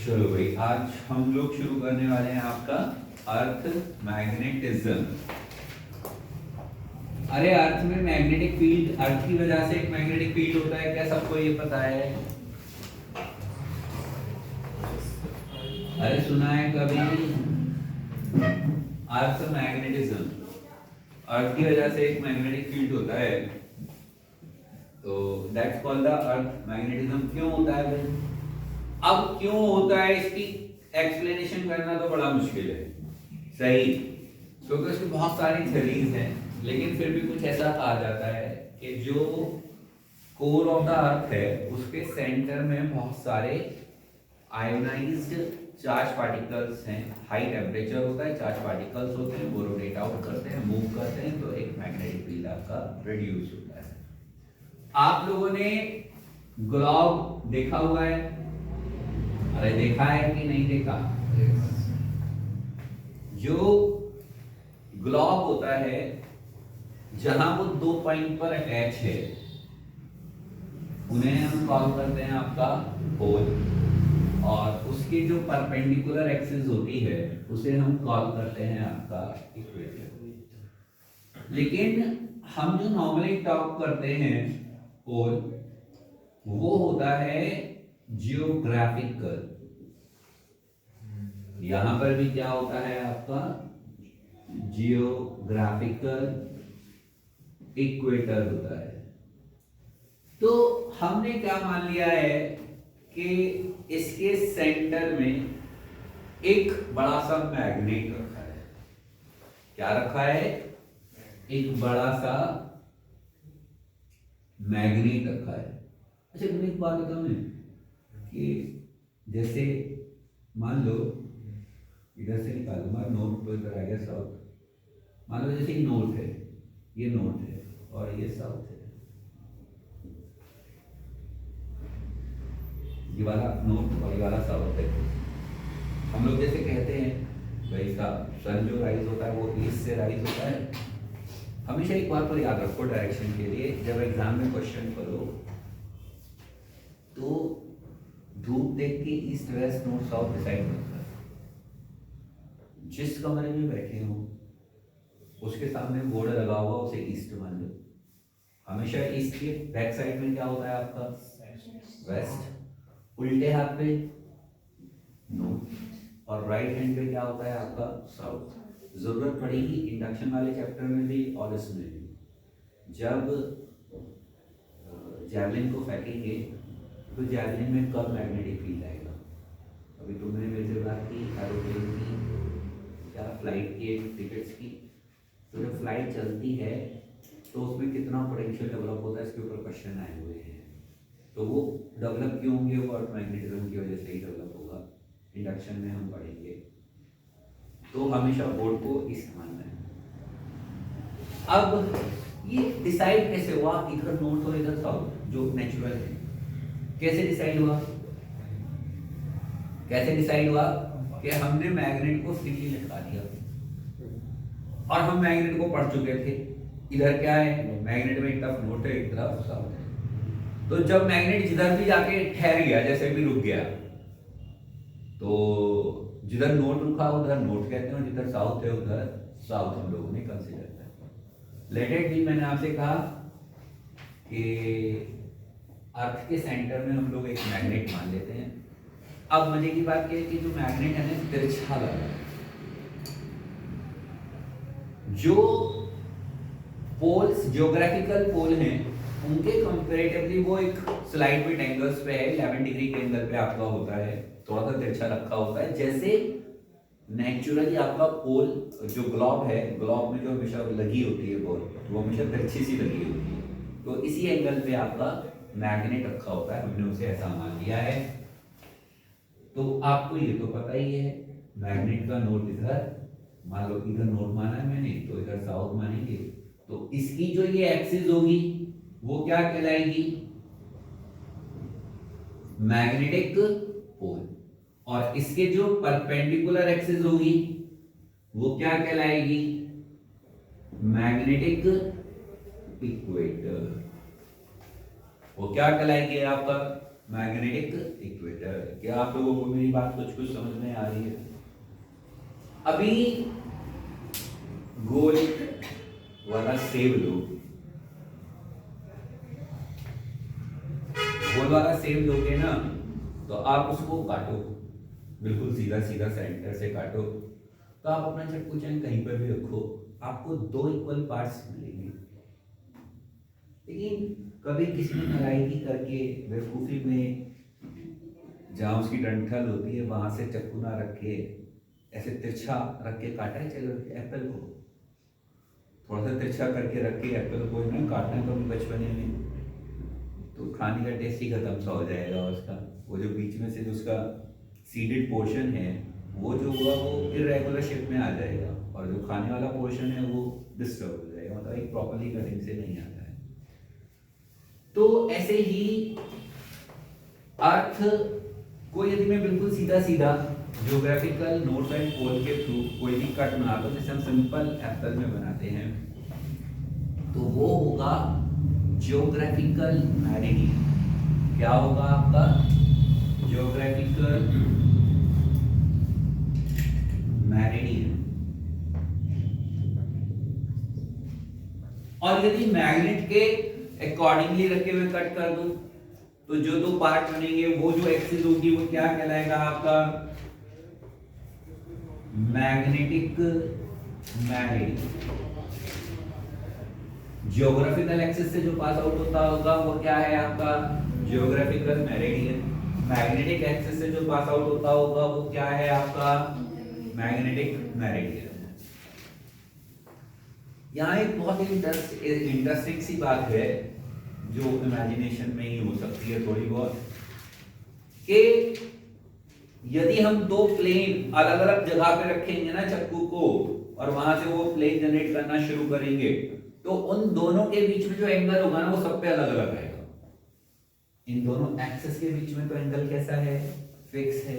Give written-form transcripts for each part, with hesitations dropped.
चलो भाई, आज हम लोग शुरू करने वाले हैं आपका अर्थ मैग्नेटिज्म। अरे अर्थ में मैग्नेटिक फील्ड, अर्थ की वजह से एक मैग्नेटिक फील्ड होता है, क्या सबको ये पता है? अरे सुना है कभी अर्थ मैग्नेटिज्म? अर्थ की वजह से एक मैग्नेटिक फील्ड होता है, तो that's called the earth magnetism. क्यों होता है भाई? अब क्यों होता है इसकी एक्सप्लेनेशन करना तो बड़ा मुश्किल है, सही, क्योंकि उसकी बहुत सारी थ्योरीज हैं, लेकिन फिर भी कुछ ऐसा कहा जाता है कि जो कोर ऑफ द अर्थ है उसके सेंटर में बहुत सारे आयोनाइज्ड चार्ज पार्टिकल्स हैं। हाई टेम्परेचर होता है, चार्ज पार्टिकल्स होते हैं, वो रोटेट आउट करते हैं, मूव करते हैं, तो एक मैग्नेटिक फील्ड आपका प्रोड्यूस होता है। आप लोगों ने ग्लोब देखा हुआ है? अरे देखा है कि नहीं देखा? जो ग्लोब होता है, जहां वो 2 पॉइंट पर अटैच है, उन्हें हम कॉल करते हैं आपका पोल, और उसकी जो परपेंडिकुलर एक्सिस होती है उसे हम कॉल करते हैं आपका इक्वेटर। लेकिन हम जो नॉर्मली टॉक करते हैं पोल, वो होता है जियोग्राफिकल। यहां पर भी क्या होता है आपका जियोग्राफिकल इक्वेटर होता है। तो हमने क्या मान लिया है कि इसके सेंटर में एक बड़ा सा मैग्नेट रखा है। क्या रखा है? एक बड़ा सा मैग्नेट रखा है। अच्छा, मैंने एक बात बताऊं कि जैसे मान लो इधर से निकालूंगा नोट, तो इधर आ गया साउथ। मान लो जैसे नोट है, ये नोट है और ये साउथ है, ये वाला नॉर्थ और ये वाला साउथ है। हम लोग जैसे कहते हैं भाई साहब, सन जो राइज होता है वो ईस्ट से राइज होता है। हमेशा एक बात पर याद रखो डायरेक्शन के लिए, जब एग्जाम में क्वेश्चन करो तो धूप देख के east west north south decide करता है। जिस कमरे में बैठे हो उसके सामने बोर्ड लगा हुआ, उसे ईस्ट मान लो। हमेशा ईस्ट के बैक साइड में क्या होता है आपका? वेस्ट। उल्टे हाथ पे नॉर्थ, और राइट हैंड पे क्या होता है आपका? साउथ। जरूरत पड़ेगी इंडक्शन वाले चैप्टर में भी और इसमें भी, जब जैवलिन को फेंकेंगे तो जैवलिन में कब मैग्नेटिक फील्ड आएगा? अभी तुमने मेरे से बात की एरोप्लेन की, क्या फ्लाइट की, टिकट्स की, तो जब फ्लाइट चलती है तो उसमें कितना पोटेंशियल डेवलप होता है, इसके ऊपर क्वेश्चन आए हुए हैं। तो वो डेवलप क्यों होंगे? वो अर्थ मैग्नेटिज्म की वजह से ही डेवलप होगा। इंडक्शन में हम पढ़ेंगे, तो हमेशा बोर्ड को ईस्ट मानना है। अब ये डिसाइड कैसे हुआ इधर नॉर्थ और इधर साउथ, जो नेचुरल है? कैसे डिसाइड हुआ? कैसे डिसाइड हुआ कि हमने मैग्नेट को फ्रीली लटका दिया, और हम मैग्नेट को पढ़ चुके थे। इधर क्या है? मैग्नेट में एक तरफ नॉर्थ है, एक तरफ साउथ है। तो जब मैग्नेट जिधर भी जाके ठहर गया, जैसे भी रुक गया, तो जिधर नॉर्थ रुका उधर नॉर्थ कहते हैं, और जिधर साउथ है उधर साउथ हम लोगों ने कंसीडर किया। लेट इट बी, मैंने आपसे कहा कि अर्थ के सेंटर में हम लोग एक मैग्नेट मान लेते हैं। अब मजे की बात यह है कि जो मैग्नेट है ना, तिरछा लगा है। जो पोल्स, ज्योग्राफिकल पोल हैं, उनके कंपैरेटिवली वो एक स्लाइड एंगल्स पे है, 11 डिग्री के एंगल पे आपका होता है, थोड़ा सा तिरछा रखा होता है। जैसे नेचुरली आपका पोल, जो ग्लोब है, ग्लोब में जो हमेशा लगी होती है बॉल, वो हमेशा तिरछी सी लगी होती है, तो इसी एंगल पे आपका मैग्नेट रखा होता है। हमने उसे ऐसा मान लिया है। तो आपको ये तो पता ही है, मैग्नेट का नोड इधर, मान लो इधर नोड माना है मैंने, तो इधर साउथ मानेंगे, तो इसकी जो ये एक्सिस होगी वो क्या कहलाएगी? Magnetic pole. और इसके जो परपेंडिकुलर एक्सिस होगी वो क्या कहलाएगी? Magnetic equator. वो क्या कहलाएगी आपका? Magnetic equator. क्या आप लोगों को मेरी बात कुछ कुछ समझ में आ रही है? अभी गोल वाला सेव लो, गोल वाला सेव लोगे ना तो आप उसको काटो, बिल्कुल सीधा सीधा सेंटर से काटो, तो आप अपना चाकू चाहे कहीं पर भी रखो, आपको 2 इक्वल पार्ट्स मिलेंगे। लेकिन कभी किसी ने नलायकी करके बेवकूफ़ी में जहाँ उसकी डंठल होती है वहां से चाकू ना रख के ऐसे तिरछा रख के काटा है, चलो एप्पल को थोड़ा सा तिरछा करके रख के एप्पल को ना काटना है कभी बचपने में, तो खाने का टेस्ट ही खत्म सा हो जाएगा उसका। वो जो बीच में से जो उसका सीडेड पोर्शन है वो जो हुआ वो इरेगुलर शेप में आ जाएगा, और जो खाने वाला पोर्शन है वो डिस्टर्ब हो जाएगा, मतलब एक प्रॉपर्ली कटिंग से नहीं आता है। तो ऐसे ही अर्थ को यदि मैं बिल्कुल सीधा सीधा ज्योग्राफिकल नोड एंड पोल के थ्रू कोई भी कट बना दो, जैसे हम सिंपल एप्पल में बनाते हैं, तो वो होगा ज्योग्राफिकल मेरिडियन। क्या होगा आपका? Geographical meridian. और यदि मैग्नेट के अकॉर्डिंगली रखे हुए कट कर दूं तो जो 2 पार्ट बनेंगे वो जो एक्सिस होगी वो क्या कहलाएगा आपका? Magnetic meridian. ज्योग्राफिकल एक्सिस से जो पास आउट होता होगा वो क्या है आपका? Geographical meridian. मैग्नेटिक एक्सिस से जो पास आउट होता होगा वो क्या है आपका? Magnetic meridian. यहाँ एक बहुत ही इंटरेस्टिंग सी बात है जो इमेजिनेशन में ही हो सकती है थोड़ी बहुत, कि यदि हम 2 प्लेन अलग अलग जगह पे रखेंगे ना चक्कू को, और वहां से वो प्लेन जनरेट करना शुरू करेंगे, तो उन दोनों के बीच में जो एंगल होगा ना वो सब पे अलग अलग रहेगा। इन दोनों एक्सिस के बीच में तो एंगल कैसा है? फिक्स है।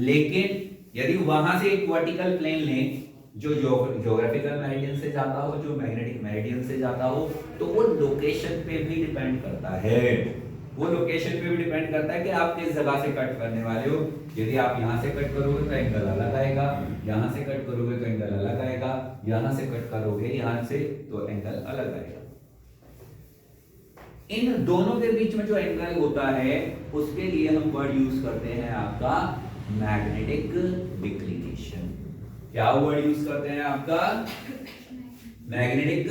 लेकिन यदि वहां से एक वर्टिकल प्लेन लें जो ज्योग्राफिकल मेरिडियन से जाता हो, जो मैग्नेटिक मेरिडियन से जाता हो, तो वो लोकेशन पे भी डिपेंड करता है। वो लोकेशन पे भी डिपेंड करता है कि आप किस जगह से कट करने वाले हो। यदि आप यहाँ से कट करोगे तो एंगल अलग आएगा, यहाँ से कट करोगे तो एंगल अलग आएगा, यहाँ से कट करोगे यहाँ से तो एंगल अलग आएगा। इन दोनों के बीच में जो एंगल होता है उसके लिए हम वर्ड यूज करते हैं आपका मैग्नेटिक डिक्लिनेशन। क्या वर्ड यूज करते हैं आपका? Magnetic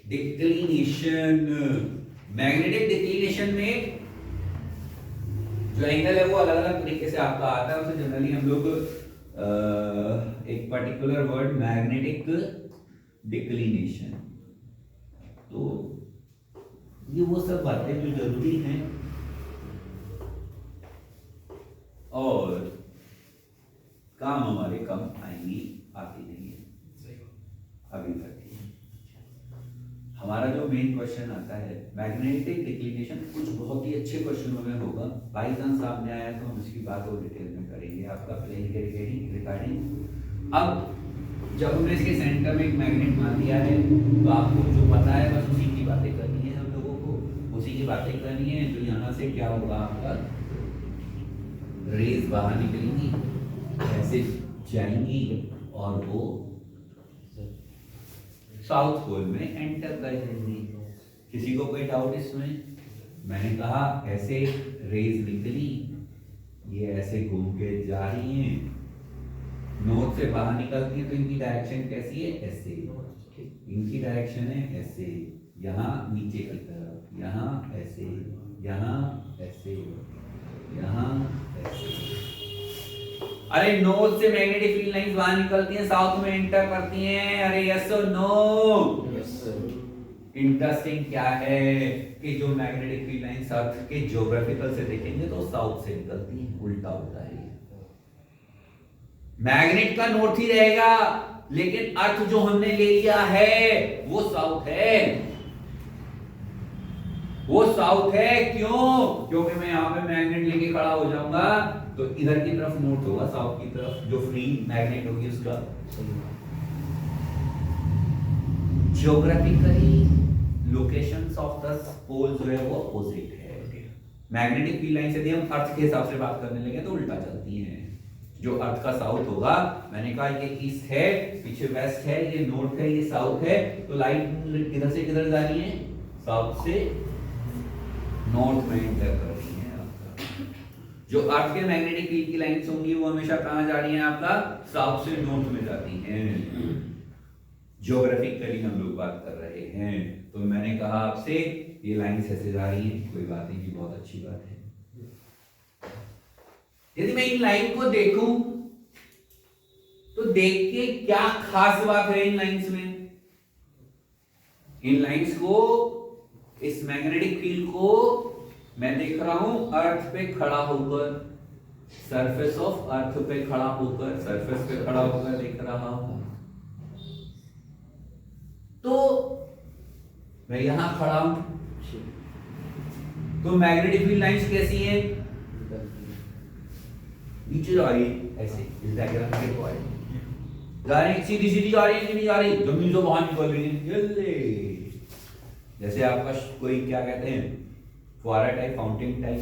declination. मैग्नेटिक डिक्लिनेशन में जो एंगल है वो अलग अलग तरीके से आपका आता है, उसे जनरली हम लोग एक पर्टिकुलर वर्ड मैग्नेटिक डिक्लिनेशन। तो ये वो सब बातें जो जरूरी हैं और काम हमारे कम आएंगी, आती नहीं है अभी तक। हमारा जो मेन क्वेश्चन आता है मैग्नेटिक डिक्लिनेशन, कुछ बहुत ही अच्छे क्वेश्चनों में होगा, बाई चांस सामने आया तो हम इसकी बात और डिटेल में करेंगे आपका प्लेन के रिगार्डिंग। अब जब हमने इसके सेंटर में एक मैग्नेट मान दिया है तो आपको जो पता है बस उसी की बातें करनी है, हम लोगों को उसी की बातें करनी है। तो यहाँ से क्या होगा आपका? रेज बाहर निकलेंगी, ऐसे जाएंगी और वो साउथ पोल में एंटर कर जाएंगी। किसी को कोई डाउट इसमें? मैंने कहा ऐसे रेज निकली, ये ऐसे घूम के जा रही हैं, नॉर्थ से बाहर निकलती है तो इनकी डायरेक्शन कैसी है? ऐसे। इनकी डायरेक्शन है ऐसे, यहाँ नीचे की तरफ, यहाँ ऐसे, यहाँ ऐसे, यहाँ ऐसे। अरे नॉर्थ से मैग्नेटिक फील्ड लाइंस बाहर निकलती हैं, साउथ में एंटर करती हैं। अरे यस और नो? Yes sir. इंटरेस्टिंग क्या है कि जो मैग्नेटिक फील्ड लाइंस अर्थ के ज्योग्राफिकल से देखेंगे तो साउथ से निकलती हैं, उल्टा होता है। मैग्नेट का नॉर्थ ही रहेगा, लेकिन अर्थ जो हमने ले लिया है वो साउथ है। वो साउथ है क्यों? क्योंकि मैं यहां पे मैग्नेट लेके खड़ा हो जाऊंगा तो इधर की तरफ नॉर्थ होगा, साउथ की तरफ जो फ्री मैग्नेट होगी उसका। ज्योग्राफिकली लोकेशंस ऑफ द पोल जो है वो अपोजिट है। मैग्नेटिक फील्ड लाइंस यदि हम अर्थ के हिसाब से बात करने लगे तो उल्टा चलती हैं। जो अर्थ का साउथ होगा, मैंने कहा ये ईस्ट है, पीछे वेस्ट है, ये नॉर्थ है, ये साउथ है, तो लाइट किधर से किधर जा रही है? साउथ से नॉर्थ में एंटर कर रही है आपका। जो अर्थ के मैग्नेटिक फील्ड की लाइंस होंगी वो हमेशा कहां जा रही हैं आपका? साउथ से नॉर्थ में जाती हैं। ज्योग्राफिकली हम लोग बात कर रहे हैं, तो मैंने कहा आपसे ये लाइंस ऐसे जा रही है, कोई बात नहीं, बहुत अच्छी बात है। यदि मैं इन लाइन को देखूं तो देख के क्या खास बात है इन लाइंस में? इन लाइंस को, इस मैग्नेटिक फील्ड को मैं देख रहा हूं अर्थ पे खड़ा होकर, सरफेस ऑफ अर्थ पे खड़ा होकर, सरफेस पे खड़ा होकर देख रहा हूं। तो मैं यहां खड़ा हूं, तो मैग्नेटिक फील्ड लाइंस कैसी हैं? नीचे जा रही है, ऐसे इस डायग्राम के अकॉर्डिंग जा रही है, सीधी सीधी जा रही है, नहीं जा रही, जमीन से बाहर निकल रही है। जैसे आपका कोई क्या कहते हैं, फुहारा टाइप, फाउंटेन टाइप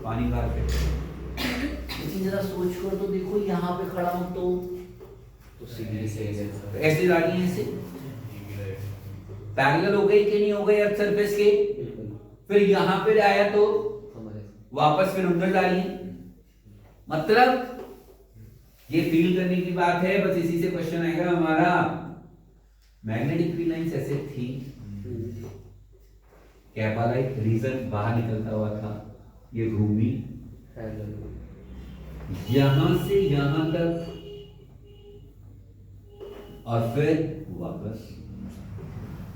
पानी का। लेकिन जरा सोच कर तो देखो, यहाँ पे खड़ा हूं तो सीधी से ऐसे जा रही है, ऐसे पैरेलल हो गई कि नहीं हो गई अर्थ सरफेस के? फिर यहां पे आया तो वापस फिर अंदर जा रही है। मतलब ये फील करने की बात है, बस इसी से क्वेश्चन आएगा हमारा। मैग्नेटिक फील्ड लाइंस ऐसे थी, कैप वाला एक रीजन बाहर निकलता हुआ था, ये घूमी यहां से यहां तक और फिर वापस।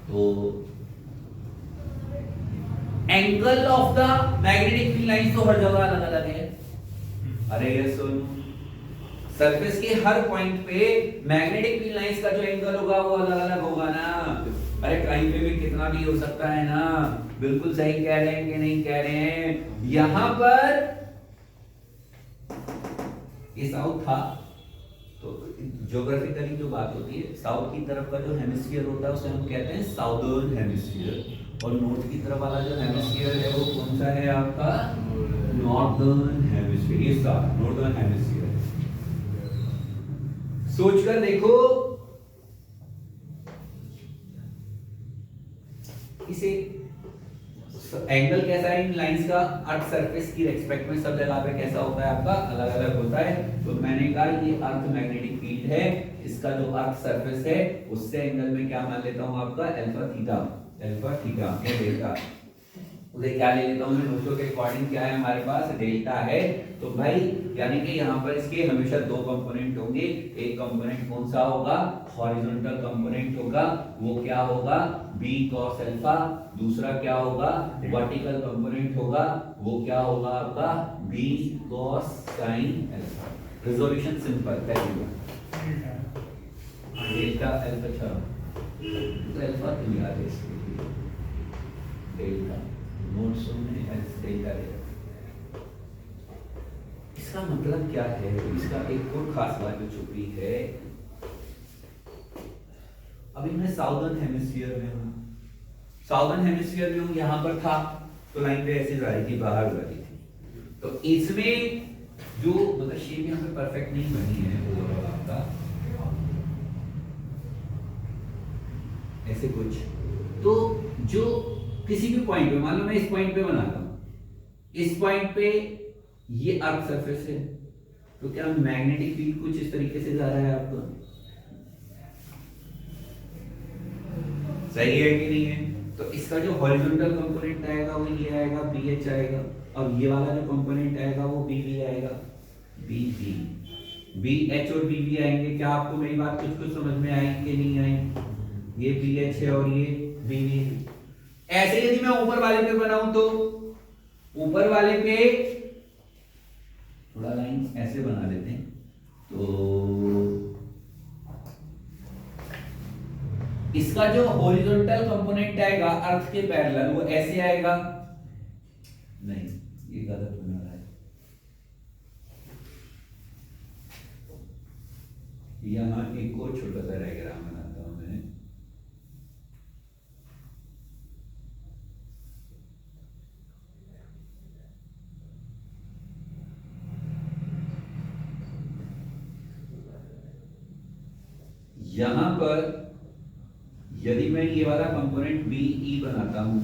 तो angle of the magnetic field lines तो हर जगह अलग अलग है। अरे ये सुन, सरफेस के हर पॉइंट पे मैग्नेटिक फील्ड लाइंस का जो एंगल होगा वो अलग अलग होगा ना। अरे कहीं पे भी कितना भी हो सकता है ना। बिल्कुल सही कह रहे हैं कि नहीं कह रहे हैं? यहां पर ये साउथ था, तो ज्योग्राफिकली जो बात होती है, साउथ की तरफ का जो हेमिस्फीयर होता है उसे हम कहते हैं साउदर्न हेमिस्फीयर, और नॉर्थ की तरफ वाला जो हेमिस्फीयर है वो कौन सा है आपका? Northern hemisphere. ये नॉर्दर्न हेमिस्फीयर। सोचकर देखो, इसे एंगल कैसा है इन लाइंस का? अर्थ सरफेस की रेस्पेक्ट में सब जगह पे कैसा होता है आपका? अलग अलग होता है। तो मैंने कहा ये अर्थ मैग्नेटिक फील्ड है, इसका जो अर्थ सरफेस है उससे एंगल में क्या मान लेता हूं आपका? अल्फा थीटा, अल्फा थीटा या डेल्टा। उसे क्या ले लेता हूं मैं? नोटों के अकॉर्डिंग क्या है हमारे पास? डेल्टा है। तो भाई यानी कि यहाँ पर इसके हमेशा दो कंपोनेंट होंगे। एक कंपोनेंट कौन सा होगा? हॉरिजॉन्टल कंपोनेंट होगा, वो क्या होगा? b cos alpha. दूसरा क्या होगा? वर्टिकल कंपोनेंट होगा, वो क्या होगा आपका? b cos sin alpha. Resolution simple, पहली बात डेल्टा अल्फा, तो अल्फा क्यों याद है इसके? डेल्टा नोट्स में डेल्टा है। इसका मतलब क्या है? इसका एक और खास बात जो छुपी है, अभी मैं साउदर्न हेमिस्फीयर में हूं, साउदर्न हेमिस्फीयर में हूं, यहां पर था तो लाइन पे ऐसे जा रही थी, बाहर जा रही थी। तो इसमें जो मतलब शेप यहां पे परफेक्ट नहीं बनी है ओवरऑल आपका, ऐसे कुछ। तो जो किसी भी पॉइंट पे, मान लो मैं इस पॉइंट पे बनाता हूं, इस पॉइंट पे ये अर्थ सरफेस है, तो क्या मैग्नेटिक फील्ड कुछ इस तरीके से जा रहा है आपका? सही है कि नहीं है? तो इसका जो हॉरिजॉन्टल कंपोनेंट आएगा वो ये आएगा, बी एच आएगा, और ये वाला जो कंपोनेंट आएगा वो बी बी आएगा, बी बी, बी एच और बी बी आएंगे। क्या आपको मेरी बात कुछ कुछ समझ में आएगी कि नहीं आएगी? ये बी एच है और ये बी बी। ऐसे यदि मैं ऊपर वाले पे बनाऊं तो ऊपर वाले पे थोड़ा लाइन ऐसे बना लेते हैं, तो इसका जो हॉरिजॉन्टल कंपोनेंट आएगा अर्थ के पैरेलल वो ऐसे आएगा, नहीं ये गलत बना रहा है। यहां एक और छोटा सा डायग्राम बनाता हूं मैं। यहां पर यदि मैं ये वाला कंपोनेंट बी ई बनाता हूं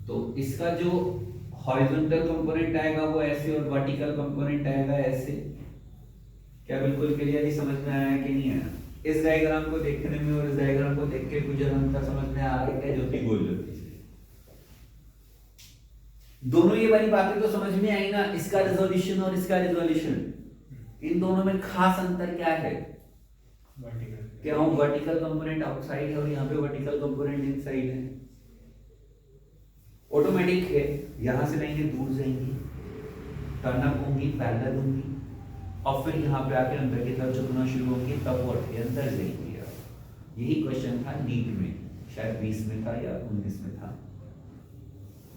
तो इसका जो हॉरिजॉन्टल कंपोनेंट आएगा वो ऐसे और वर्टिकल कंपोनेंट आएगा ऐसे। क्या बिल्कुल क्लियरली समझ में आया कि नहीं आया? इस डायग्राम को देखने में और इस डायग्राम को देख के कुछ अंतर समझ में आ रहा है क्या? ज्योति बोल ज्योति से दोनों ये वाली बातें तो समझ में आई ना, इसका रिजोल्यूशन और इसका रिजोल्यूशन, इन दोनों में खास अंतर क्या है? क्या हम वर्टिकल कंपोनेंट आउटसाइड है और यहाँ पे वर्टिकल कंपोनेंट इनसाइड है। ऑटोमेटिक है, यहां से लेंगे दूर जाएंगे, टर्न अप होंगी, पैरेलल होंगी और फिर यहाँ पे आके अंदर की तरफ झुकना शुरू होंगे, तब वो अंदर जाएंगे। यही क्वेश्चन था नीट में, शायद 20 में था या 19 में था।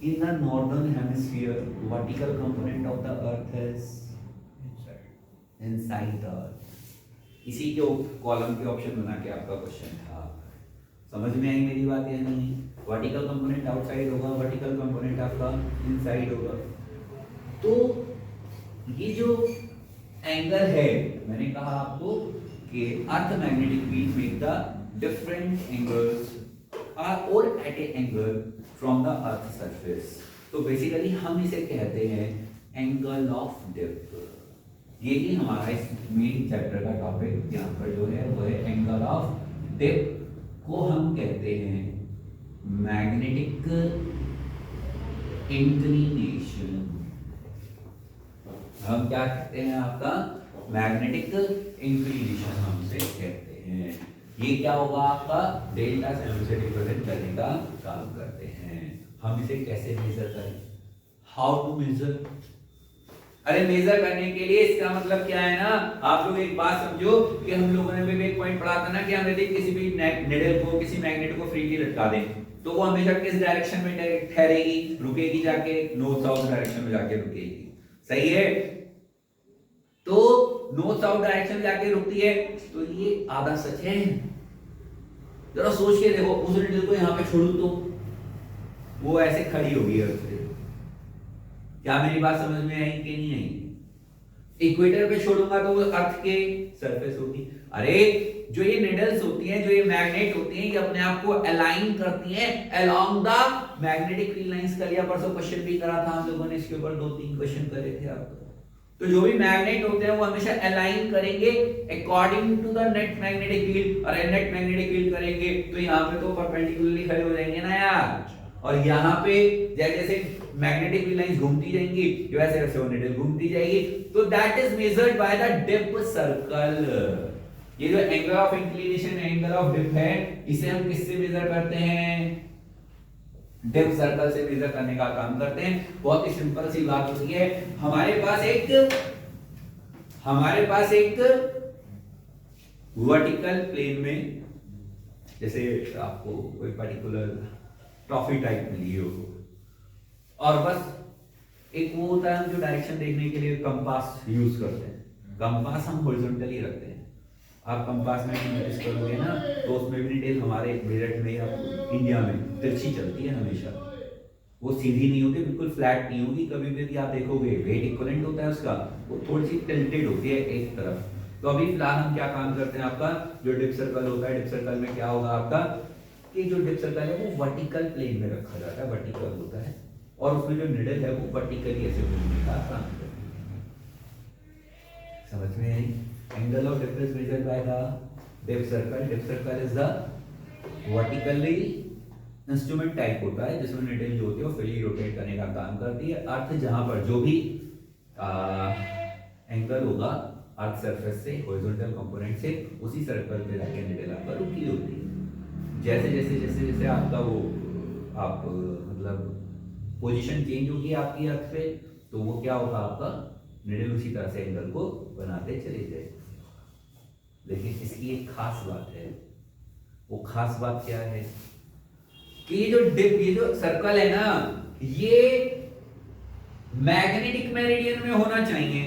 In the northern hemisphere vertical component of the earth is inside the earth. इसी के कॉलम के ऑप्शन बना के आपका क्वेश्चन था। समझ में आई मेरी बात या नहीं? वर्टिकल कंपोनेंट आउटसाइड होगा, वर्टिकल कंपोनेंट आपका इनसाइड होगा। तो ये जो एंगल है, मैंने कहा आपको कि earth magnetic field make the different angles are or at a angle from the earth surface. तो बेसिकली हम इसे कहते हैं एंगल ऑफ डिप। ये ही हमारा इस मेन चैप्टर का टॉपिक यहाँ पर जो है वो है एंगल ऑफ डिप, को हम कहते हैं मैग्नेटिक इंक्लिनेशन। हम क्या कहते हैं? आपका मैग्नेटिक इंक्लिनेशन हम इसे कहते हैं। ये क्या होगा? आपका डेल्टा से हम इसे रिप्रेजेंट करने का काम करते हैं। हम इसे कैसे मेजर करें? How to measure? अरे मेजर करने के लिए इसका मतलब क्या है ना, आप लोग एक बात समझो कि हम लोगों ने भी एक पॉइंट पढ़ा था ना कि हम यदि किसी भी निडल को, किसी मैग्नेट को फ्रीली लटका दें तो वो हमेशा किस डायरेक्शन में ठहरेगी? रुकेगी जाके नॉर्थ साउथ डायरेक्शन में जाके रुकेगी। सही है? तो नॉर्थ साउथ डायरेक्शन में जाके रुकती है, तो ये आधा सच है। जरा सोच के देखो, उस निडल को यहाँ पे छोड़ू तो वो ऐसे खड़ी होगी अर्थ पे। क्या मेरी बात समझ में आई कि नहीं आई? इक्वेटर पे छोड़ूंगा तो वो अर्थ के सरफेस होगी। अरे जो ये निडल्स होती हैं, जो ये मैग्नेट होती हैं, ये अपने आप को अलाइन करती हैं along the magnetic field lines. कल या परसों क्वेश्चन भी करा था हम लोगों ने, इसके ऊपर 2-3 क्वेश्चन करे थे आप। तो जो भी मैग्नेट होते हैं वो हमेशा अलाइन करेंगे according to the net magnetic field. और नेट मैग्नेटिक फील्ड करेंगे तो यहाँ पे तो परपेंडिकुलरली खड़े हो जाएंगे ना यार। और यहाँ पे जैसे जैसे मैग्नेटिक फील्ड लाइंस घूमती जाएंगी, वैसे वैसे वो निडल घूमती जाएगी। तो that is measured by the dip circle. ये जो angle of inclination, angle of dip है, इसे हम किससे मेजर करते हैं? डिप सर्कल से मेजर करने का काम करते हैं। बहुत ही सिंपल सी बात होती है। हमारे पास एक वर्टिकल प्लेन में, जैसे आपको कोई पर्टिकुलर ट्रॉफी टाइप मिली हो, और बस एक वो होता है जो डायरेक्शन देखने के लिए कंपास यूज करते हैं। कंपास हम हॉरिजॉन्टली रखते हैं। आप कंपास में नोटिस करोगे ना तो उसमें भी डिटेल हमारे मेरठ में या इंडिया में तिरछी चलती है हमेशा। वो सीधी नहीं होती, बिल्कुल फ्लैट नहीं होगी। कभी भी आप देखोगे वेट इक्विवेलेंट होता है उसका, वो थोड़ी सी टिल्टेड होती है एक तरफ। तो अभी फिलहाल हम क्या काम करते हैं? आपका जो डिप सर्कल होता है, डिप सर्कल में क्या होगा आपका कि जो डिप सर्कल है वो वर्टिकल प्लेन में रखा जाता है, वर्टिकल होता है, और उसमें जो निडल है वो वर्टिकली ऐसे घूमने का काम करती है। समझ में आई? Angle of dip is measured by the dip circle. Dip circle is the vertically instrument type होता है जिसमें निडल जो होती है वो फ्रीली रोटेट करने का काम करती है। अर्थ जहां पर जो भी एंगल होगा अर्थ सरफेस से, हॉरिजॉन्टल कंपोनेंट से, उसी सर्कल पे जाके निडल आपका रुकी होती है। जैसे आपका वो आप मतलब पोजीशन चेंज होगी आपकी अर्थ पे, तो वो क्या होगा? आपका निडल उसी तरह से एंगल को बनाते चले जाए। लेकिन इसकी एक खास बात है। वो खास बात क्या है कि ये जो सर्कल है ना, ये मैग्नेटिक मेरिडियन में होना चाहिए।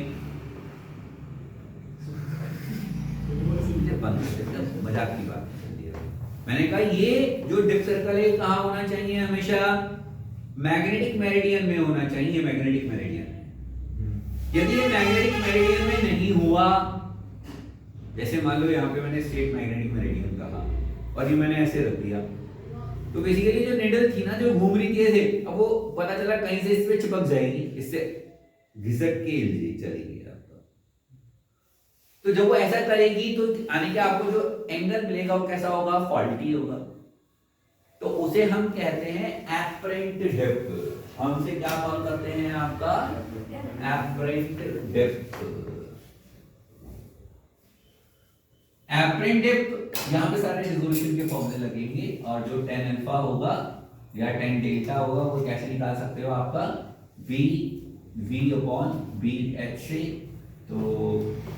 मजाक की बात है। मैंने कहा ये जो डिप सर्कल है कहाँ होना चाहिए? हमेशा मैग्नेटिक मेरिडियन में होना चाहिए। मैग्नेटिक मेरिडियन, यदि ये मैग्नेटिक मेरिडियन में नहीं हुआ जैसे मान लो यहाँ पे मैंने स्टेट मैग्नेटिक मेरिडियन कहा और ये मैंने ऐसे रख दिया, तो बेसिकली जो निडल थी ना, जो घूम रही थी ऐसे, अब वो पता चला कहीं से इस पे चिपक जाएगी, इससे घिसट के चलेगी आपका। तो जब वो ऐसा करेगी तो यानी कि आपको जो एंगल मिलेगा वो कैसा होगा, फॉल्टी होगा। तो उसे हम कहते हैं एपरेंट डेप्थ। हम उसे क्या कॉल करते हैं आपका, एपरेंट डेप्थ। एपरेंट डेप्थ, यहाँ पे सारे रिजोल्यूशन के फॉर्मूले लगेंगे और जो tan अल्फा होगा या tan डेल्टा होगा वो कैसे निकाल सकते हो आपका, v अपॉन b h से। तो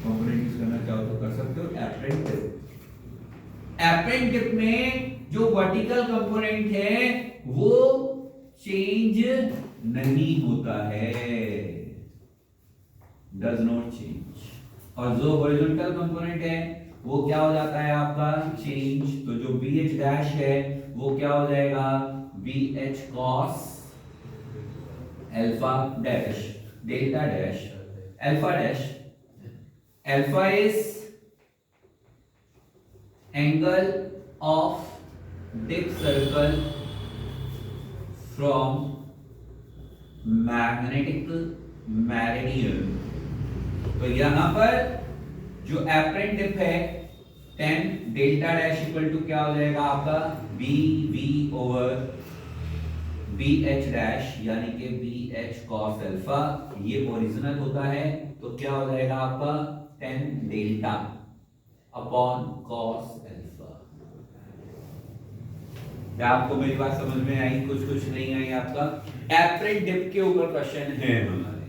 कंपोनेंट यूज करना चाहो तो कर सकते हो। एपरेंट डेप्थ, एपरेंट डेप्थ में जो वर्टिकल कंपोनेंट है वो चेंज नहीं होता है, डज नॉट चेंज, और जो हॉरिजॉन्टल कंपोनेंट है वो क्या हो जाता है आपका, चेंज। तो जो बी एच डैश है वो क्या हो जाएगा, B H cos alpha dash delta dash alpha dash. Alpha is angle of dip circle from magnetic meridian. तो यहां पर जो एपरेंट डिप है tan delta dash equal to क्या हो जाएगा आपका, B V over B H dash, यानी कि बी एच कॉस अल्फा। ये ओरिजिनल होता है तो क्या हो जाएगा आपका, tan delta upon cos alpha. क्या आपको मेरी बात समझ में आई, कुछ नहीं आई आपका। एपरेंट डिप के ऊपर क्वेश्चन है हमारे,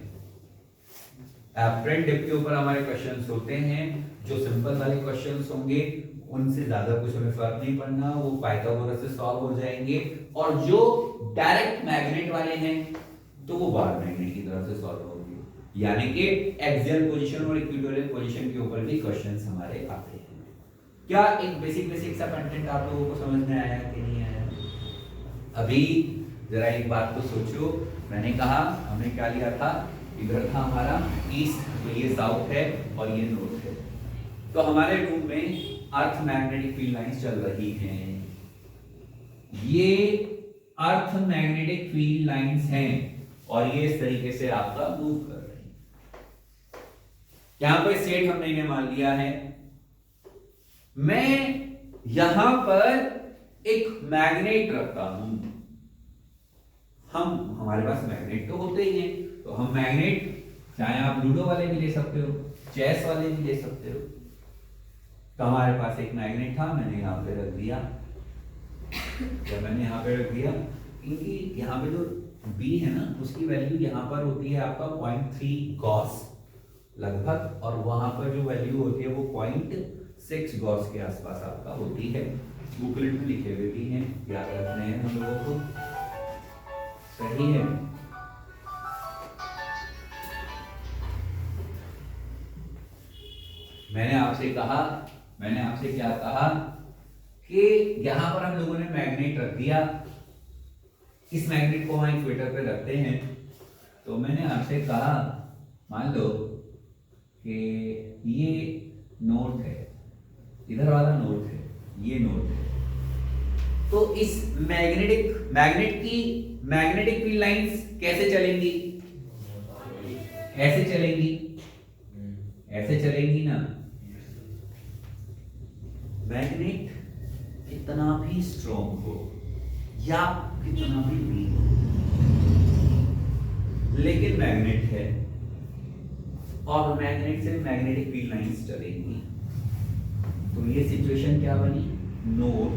एपरेंट डिप के ऊपर हमारे क्वेश्चंस होते हैं। जो सिंपल वाले क्वेश्चंस होंगे उनसे ज्यादा कुछ हमें फर्क नहीं पड़ना, वो पाइथागोरस से सॉल्व हो जाएंगे। और जो डायरेक्ट मैग्नेट वाले हैं तो वो बार मैग्नेट की तरफ से सॉल्व होंगे, यानी कि एक्सियल पोजीशन और इक्वेटोरियल पोजीशन के ऊपर भी क्वेश्चंस हमारे आते हैं। क्या एक बेसिक सा कंटेंट आप लोगों को समझ में आया कि नहीं आया? अभी जरा एक बात तो सोचो, मैंने कहा हमने क्या लिया था, इधर था हमारा ईस्ट, तो ये साउथ है और ये नॉर्थ है। तो हमारे रूम में अर्थ मैग्नेटिक फील्ड लाइंस चल रही हैं, ये अर्थ मैग्नेटिक फील्ड लाइंस हैं और ये इस तरीके से आपका मूव कर रही है। यहां पर स्टेट हमने इन्हें मान लिया है। मैं यहां पर एक मैग्नेट रखता हूं, हमारे पास मैग्नेट तो होते ही हैं, तो हम मैग्नेट चाहे आप लूडो वाले भी ले सकते हो, चेस वाले भी ले सकते हो। तो हमारे पास एक मैग्नेट था, मैंने यहाँ पे रख दिया। जब मैंने यहाँ पे रख दिया, इनकी यहाँ पे जो B है ना उसकी वैल्यू यहाँ पर होती है आपका 0.3 गॉस लगभग, और वहां पर जो वैल्यू होती है वो 0.6 गॉस के आसपास आपका होती है। बुकलेट में लिखे हुए भी हैं, याद रखने हैं हम लोगों को, सही है। मैंने आपसे क्या कहा कि यहां पर हम लोगों ने मैग्नेट रख दिया, इस मैग्नेट को हम इक्वेटर पे रखते हैं। तो मैंने आपसे कहा मान लो कि ये नोट है, इधर वाला नोट है, ये नोट है, तो इस मैग्नेट की मैग्नेटिक फील्ड लाइंस कैसे चलेंगी, ऐसे चलेंगी, ऐसे चलेंगी ना। मैग्नेट कितना भी स्ट्रॉन्ग हो या कितना भी वीक हो, लेकिन मैग्नेट है और मैग्नेट से मैग्नेटिक फील्ड लाइंस चलेंगी। तो ये सिचुएशन क्या बनी, नॉर्थ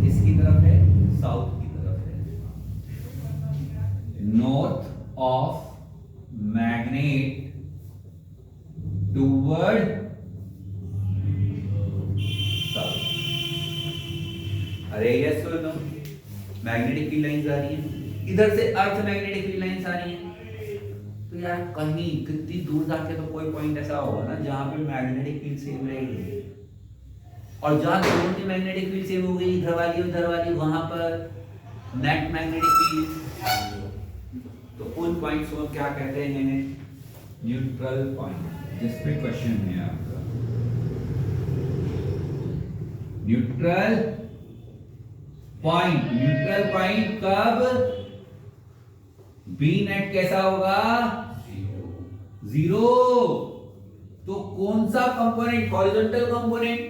इसकी तरफ है, साउथ की तरफ है। North of magnet toward south. अरे यस और नो, मैग्नेटिक फील्ड लाइंस आ रही हैं, इधर से अर्थ मैग्नेटिक फील्ड लाइंस आ रही हैं। तो यार कहीं कितनी दूर जाके तो कोई पॉइंट ऐसा होगा ना जहां पे मैग्नेटिक फील्ड सेम रहेगी, और जहां दोनों की मैग्नेटिक फील्ड सेम हो गई, इधर वाली उधर वाली, वहां पर नेट मैग्नेटिक फील्ड। तो उन पॉइंट्स को क्या कहते हैं, न्यूट्रल पॉइंट, जिस पे क्वेश्चन है आपका। न्यूट्रल पॉइंट कब बी नेट कैसा होगा, जीरो। तो कौन सा कंपोनेंट, हॉरिजॉन्टल कंपोनेंट,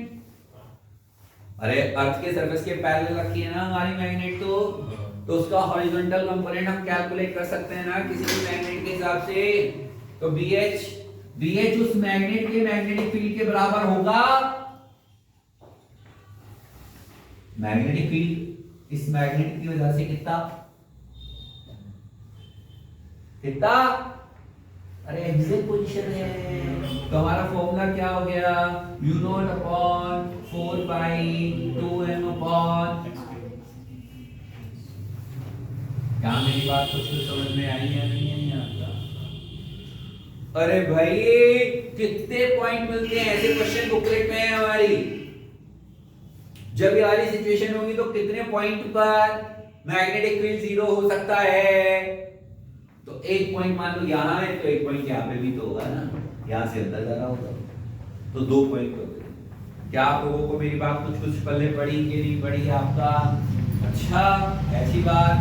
अरे अर्थ के सरफेस के पैरेलल रखी है ना हमारी मैग्नेट, तो उसका हॉरिजॉन्टल कंपोनेंट हम कैलकुलेट कर सकते हैं ना किसी भी मैग्नेट के हिसाब से। तो BH उस मैग्नेट के मैग्नेटिक फील्ड के बराबर होगा। मैग्नेटिक फील्ड इस मैग्नेट की वजह से कितना, अरे एक्सियल पोजीशन है। तो हमारा फॉर्मूला क्या हो गया, म्यू नॉट अपॉन 4 पाई 2m अपॉन, क्या मेरी बात कुछ समझ में आई है नहीं है आपका? अरे भाई कितने पॉइंट मिलते हैं ऐसे क्वेश्चन बुकलेट में है हमारी। जब ये वाली सिचुएशन होगी तो कितने पॉइंट पर मैग्नेटिक फील्ड जीरो हो सकता है। तो एक पॉइंट मान लो यहां है, तो एक पॉइंट यहां पे भी तो होगा ना, यहां से अंदर जा रहा होगा, तो 2 पॉइंट हो गए। क्या आप लोगों को मेरी बात कुछ पल्ले पड़ी कि नहीं पड़ी आपका? अच्छा ऐसी बात।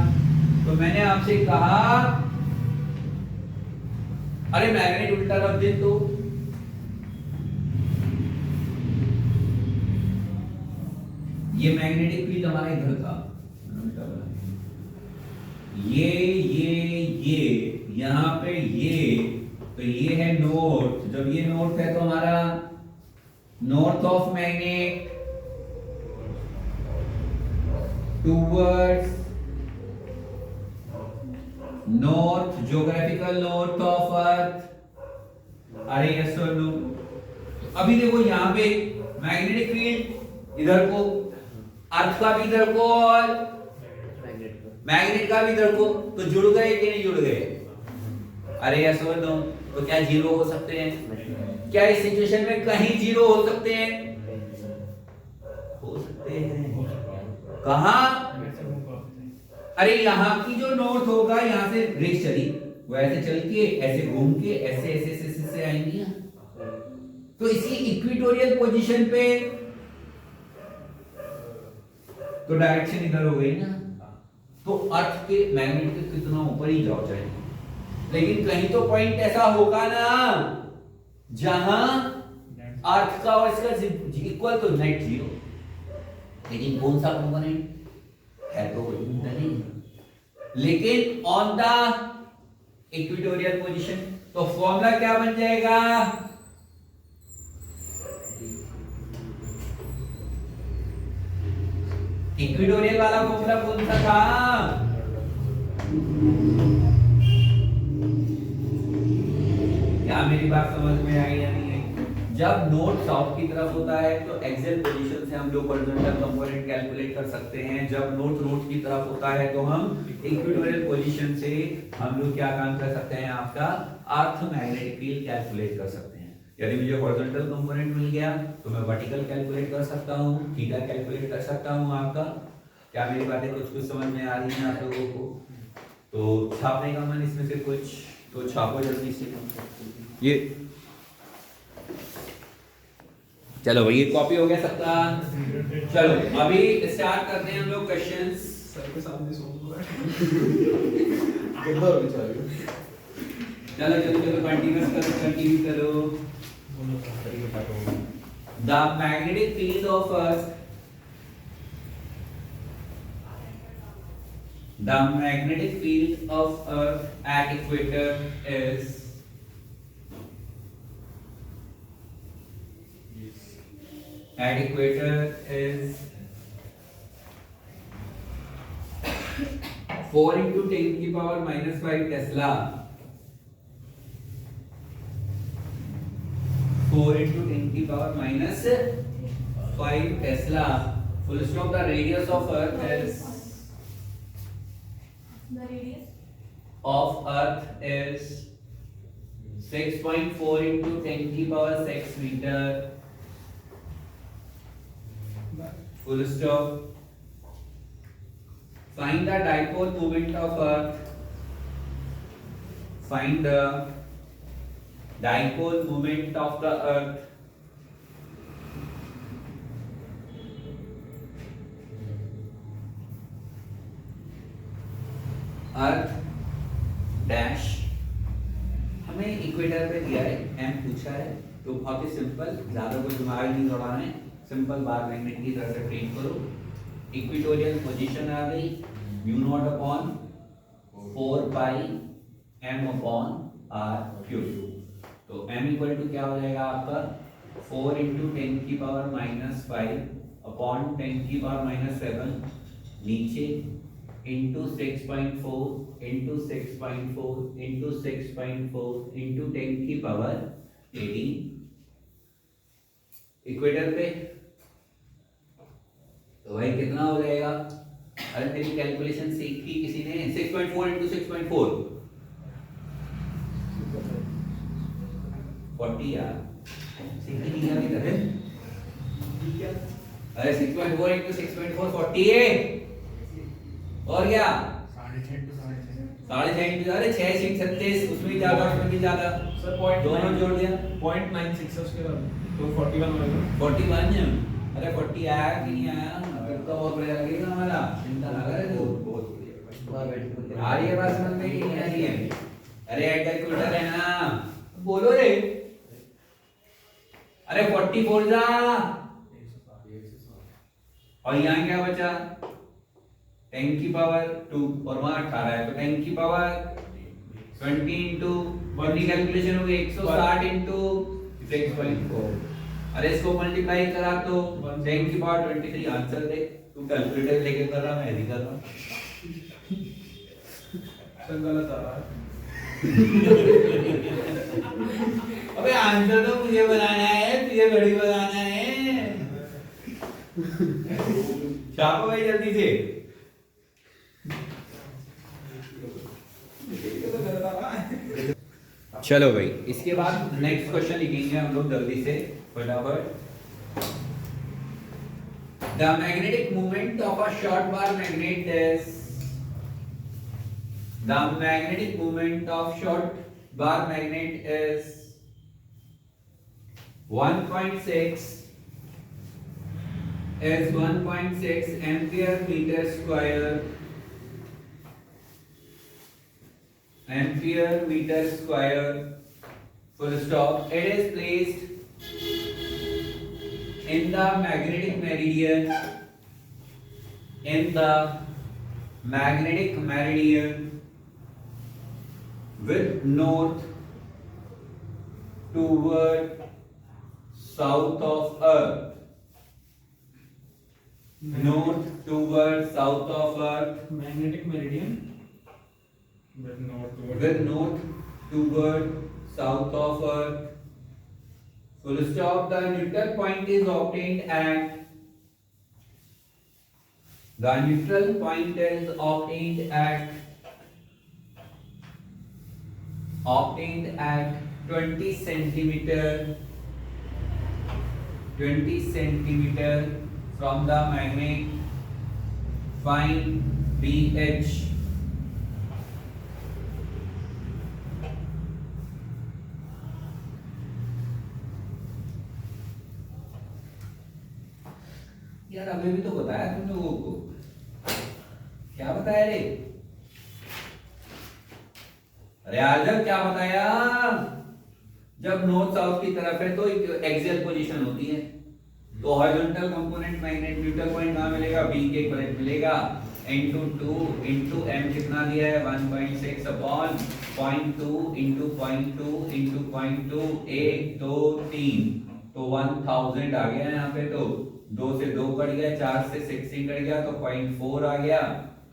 तो मैंने आपसे कहा अरे मैग्नेट उल्टा रख दे तो ये मैग्नेटिक फील्ड हमारा इधर था, ये यहां पे ये, तो ये है नॉर्थ। जब ये नॉर्थ है तो हमारा north of magnet towards north, geographical north of earth. अरे यस और नो? अभी देखो यहां पे मैग्नेटिक फील्ड इधर को, अर्थ का भी इधर को और मैग्नेट का भी इधर को, तो जुड़ गए कि नहीं जुड़ गए? अरे यस और नो? तो क्या जीरो हो सकते हैं? क्या इस सिचुएशन में कहीं जीरो हो सकते हैं? हो सकते हैं। कहां? अरे यहां की जो नॉर्थ होगा, यहां से रेस चली, वो ऐसे चल के ऐसे घूम के ऐसे ऐसे ऐसे ऐसे आएंगी, तो इसकी इक्वेटोरियल पोजीशन पे तो डायरेक्शन इधर हो गई ना। तो अर्थ के मैग्नेट के कितना ऊपर ही जाओ चाहिए, लेकिन कहीं तो पॉइंट ऐसा होगा ना जहां अर्थ का और इसका इक्वल तो नेट जीरो। लेकिन कौन सा कंपोनेंट है तो कोई नहीं, लेकिन ऑन द इक्वेटोरियल पोजीशन। तो फॉर्मूला क्या बन जाएगा, इक्वेटोरियल वाला फॉर्मूला कौन सा था? क्या मेरी बात समझ में आई या नहीं आई? जब नॉर्थ साउथ की तरफ होता है तो एक्सियल पोजीशन से हम लोग हॉरिजॉन्टल कंपोनेंट कैलकुलेट कर सकते हैं। जब नॉर्थ नॉर्थ की तरफ होता है तो हम इक्वेटोरियल पोजीशन से हम लोग क्या काम कर सकते हैं, आपका अर्थ मैग्नेटिक फील्ड कैलकुलेट कर सकते हैं। यदि मुझे हॉरिजॉन्टल कंपोनेंट मिल गया तो मैं वर्टिकल कैलकुलेट कर सकता हूं, थीटा कैलकुलेट कर सकता हूं आपका। क्या मेरी बातें कुछ समझ में आ रही हैं आप लोगों को? तो छापने का मन इसमें से कुछ तो छापो जल्दी से ये। चलो भाई ये कॉपी हो गया सबका। चलो अभी स्टार्ट करते हैं हम लोग क्वेश्चंस। सर के सामने सोच रहा चलो कंटिन्यू करो। The magnetic field of Earth, the magnetic field of Earth at equator is at equator is 4 into 10 की पावर -5 टेस्ला। 4 into 10 की power -5 Tesla. Full stop. The radius of Earth is is 6.4 into 10 की पावर 6 metre. Full stop. Find the dipole moment of Earth. Find the dipole moment of the Earth earth dash, हमें equator पे दिया है, M पूछा है, तो बहुत ही सिंपल, ज्यादा कोई दिमाग नहीं दौड़ाना है, सिंपल बार मैग्नेट की तरह से ट्रीट करो। इक्वेटोरियल पोजीशन आ गई, mu naught upon 4 pi M upon R cube. तो m इक्वल टू क्या हो जाएगा आपका 4 इंटू 10 की पावर माइनस 5 अपॉन 10 की पावर माइनस 7 नीचे इंटू 6.4 इंटू 6.4 इंटू 6.4 इंटू 10 की पावर 18 इक्वेटर पे। तो भाई कितना हो जाएगा? अरे तेरी कैलकुलेशन सीखी किसी ने? 6.4 इंटू 6.4 40 यार, सीखी नहीं अभी तक। अरे 6.4 इंटू 6.4 40 है, और क्या 6.5 इंटू 6.5 6.5 इंटू, अरे 6 6 36, उसमें भी ज्यादा उसमें भी ज्यादा, सर पॉइंट दोनों जोड़ दिया 0.96 है उसके बाद, तो 41 होगा। 41। अरे 40 आया कि नहीं आया? फिर तो बहुत बढ़िया लगेगा हमारा, चिंता ना करे तू। बहुत बढ़िया। आ रही है बात समझ में कि नहीं आ रही है? अरे कैलकुलेटर है ना, बोलो रे। अरे 44 जा, और यहाँ क्या बचा 10 की पावर 2 और वहां 18 है, तो 10 की पावर 20 इंटू बॉडी कैलकुलेशन हो गई 160 इंटू 6.4। अरे इसको मल्टीप्लाई करा तो 10 की पावर 23 आंसर दे। तू कैलकुलेटर लेके कर रहा, मैं नहीं कर रहा। सर गलत आ रहा है। अबे आंसर तो मुझे बनाना है, तुझे घड़ी बनाना है। छापो भाई जल्दी से। चलो भाई, इसके बाद नेक्स्ट क्वेश्चन लिखेंगे हम लोग जल्दी से फटाफट। The magnetic movement of a short bar magnet is, the magnetic movement of short bar magnet is 1.6 ampere meter square, ampere meter square, full stop. It is placed in the magnetic meridian, in the magnetic meridian with north toward south of earth, north toward south of earth, magnetic meridian with north toward with north toward south of earth, full stop. The neutral point is obtained at, the neutral point is obtained at 20 centimeter, 20 centimeter from the magnet. Find BH. यार अभी भी तो बताया तुम लोगों को, क्या बताया रे? अरे आजब क्या बताया? जब नॉर्थ साउथ की तरफ है तो एक्सियल पोजीशन होती है, तो horizontal component magnet neutral point कहां मिलेगा? बी के इक्विवेलेंट मिलेगा, into 2 into m कितना दिया है 1.6 अपॉन 0.2 into 0.2 into 0.2 1 2 3, तो 1000 आ गया यहाँ पे। तो 2 से 2 कट गया, 4 से 16 कट गया, तो 0.4 आ गया।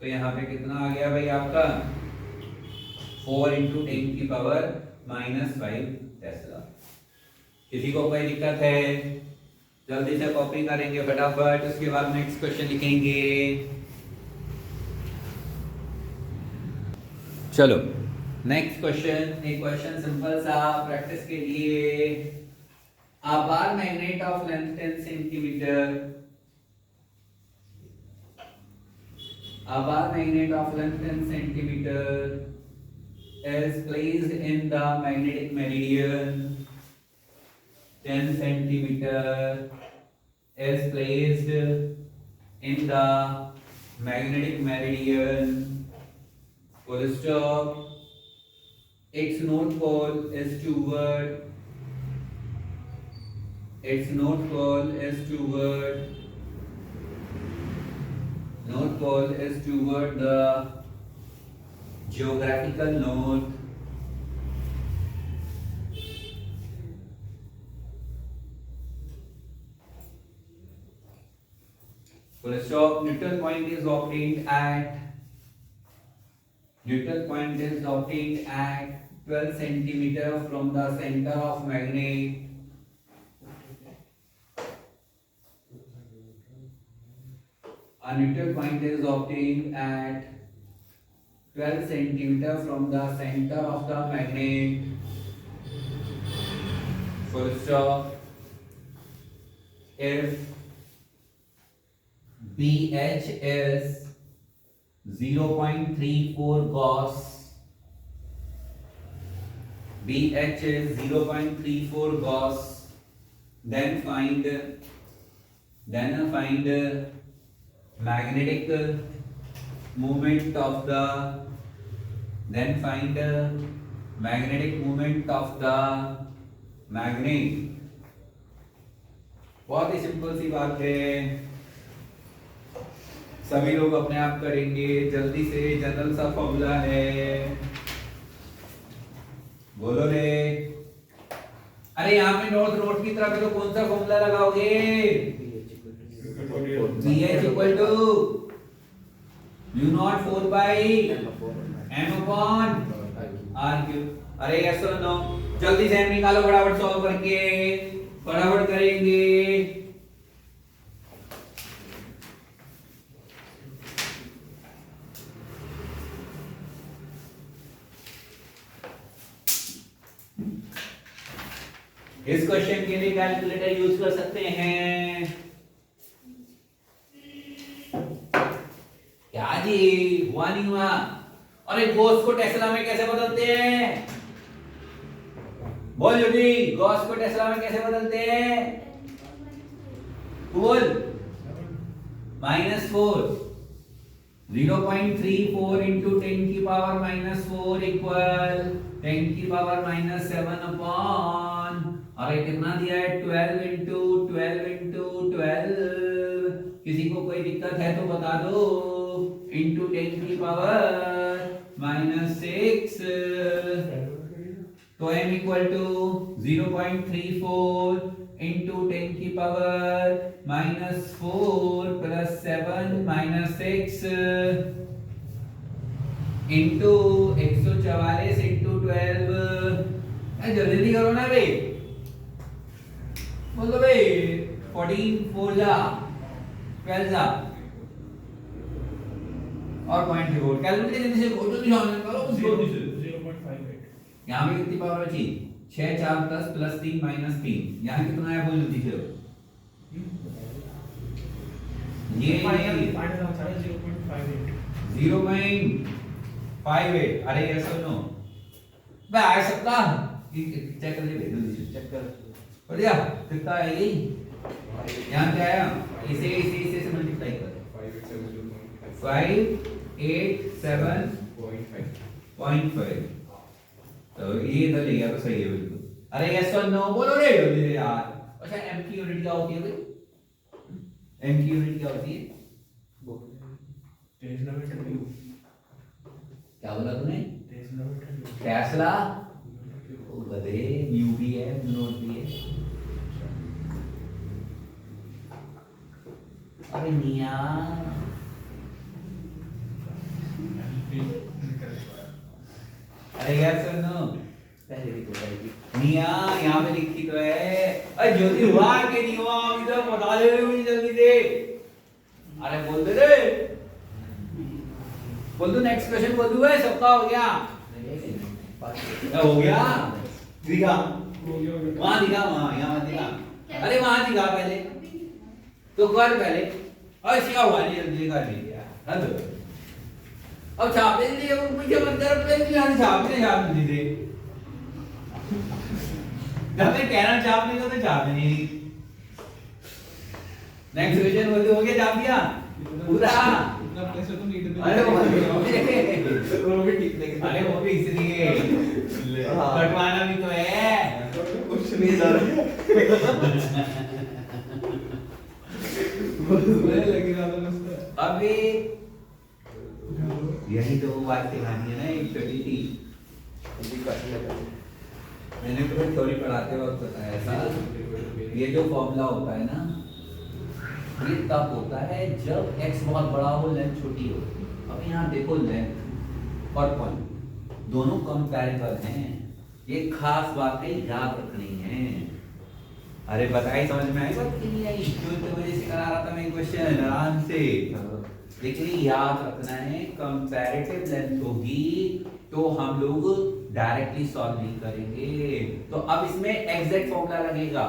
तो यहाँ पे कितना आ गया भाई आपका 4 into 10 की पावर -5 टेस्ला। किसी को कोई दिक्कत है? जल्दी से कॉपी करेंगे फटाफट, उसके बाद नेक्स्ट क्वेश्चन लिखेंगे। चलो नेक्स्ट क्वेश्चन, एक क्वेश्चन सिंपल सा प्रैक्टिस के लिए। A bar magnet of length 10 centimeter, a bar magnet of length 10 centimeter is placed in the magnetic meridian, 10 centimeter is placed in the magnetic meridian full stop. Its north pole is toward. Its north pole is toward. North pole is toward the geographical north. Full stop. Neutral point is obtained at 12 centimeter from the center of magnet. A neutral point is obtained at 12 centimeter from the center of the magnet. Full stop. If BH is 0.34 Gauss, BH is 0.34 Gauss, then find magnetic moment of the magnet. बहुत ही simple सी बात है, सभी लोग अपने आप करेंगे जल्दी से। जनरल सा फॉर्मूला है, बोलो रे। अरे यहाँ पे नॉर्थ की तरफ है तो कौन सा फॉर्मूला लगाओगे? BH equal to U0 4 by M upon R cube. अरे यस और नो, जल्दी से M निकालो फटाफट, सॉल्व करके फटाफट करेंगे। इस क्वेश्चन के लिए कैलकुलेटर यूज कर सकते हैं। क्या जी हुआ नहीं हुआ? अरे गॉस को टेस्ला में कैसे बदलते हैं? बोल जल्दी, गॉस को टेस्ला में कैसे बदलते हैं? बोल। -4 0.34 into 10 की पावर -4 इक्वल 10 की पावर -7 अपॉन, और ये कितना दिया है? 12 into 12 किसी को कोई दिक्कत है तो बता दो। into 10 की पावर -6, तो m इक्वल टू 0.34 into 10 की पावर -4 प्लस 7 -6 into 144 into 12। जल्दी करो ना भाई, बोल दो भाई। 14 4 जा 12 जा और 0.4 कैलकुलेट जल्दी से करो, जल्दी करो। 0.58। यहाँ पे कितनी पावर बची? 6 4 10 प्लस 3 माइनस 3। यहाँ कितना है बोल जल्दी से। ये फाइनल आंसर है 0.58। 0.58। अरे यस और नो भाई, आ सकता चेक कर ले भाई, जल्दी से चेक कर। बढ़िया कितना है ये? यहाँ क्या आया? इसे से मल्टीप्लाई कर। 587.5 तो ये इधर ले गया तो सही है बिल्कुल। अरे यस और नो बोलो रे जल्दी से यार। अच्छा m की यूनिट क्या होती है भाई? m की यूनिट क्या होती है? क्या बोला तूने? टेस्ला। ओ गधे, म्यू भी है, नोट भी है। अरे मिया अरे यार सुनो, पहले लिखो मिया, यहाँ पे लिखी तो है। अरे ज्योति हुआ कि नहीं हुआ अभी तो बता दे मुझे जल्दी से। अरे बोल दे रे, बोल दो नेक्स्ट क्वेश्चन बोल दो। सबका हो गया? हो गया दिखा, वहां दिखा, वहां यहाँ दिखा। अरे वहां दिखा पहले तो कर पहले। और क्या हुआ नहीं जल्दी कर लिया। हेलो अब छापे लिए मुझे मतलब प्लेन नहीं आने छापने दे। जब मैं कहना छापने को तो छापने नहीं। नेक्स्ट क्वेश्चन हो गया, छाप दिया पूरा। इतना पैसे तो नहीं देते। अरे वो भी ठीक नहीं अरे वो भी इसलिए हाँ। कटवाना भी तो है। कुछ नहीं जा रहा अबे यही तो वो बात सिखानी है ना, एक छोटी सी मैंने तो थ्योरी पढ़ाते वक्त बताया था। ये जो फॉर्मूला होता है ना, ये तब होता है जब x बहुत बड़ा हो, लेंथ छोटी हो। अब यहाँ देखो लेंथ और पॉइंट दोनों कंपैरेबल हैं। ये खास बातें याद रखनी है। अरे बताइए समझ में आई बात कि नहीं आई? क्यों तो मुझे सिखा रहा था मैं क्वेश्चन आराम से, लेकिन याद रखना है कंपैरेटिव लेंथ होगी तो हम लोग डायरेक्टली सॉल्व नहीं करेंगे। तो अब इसमें एग्जैक्ट फॉर्मूला लगेगा,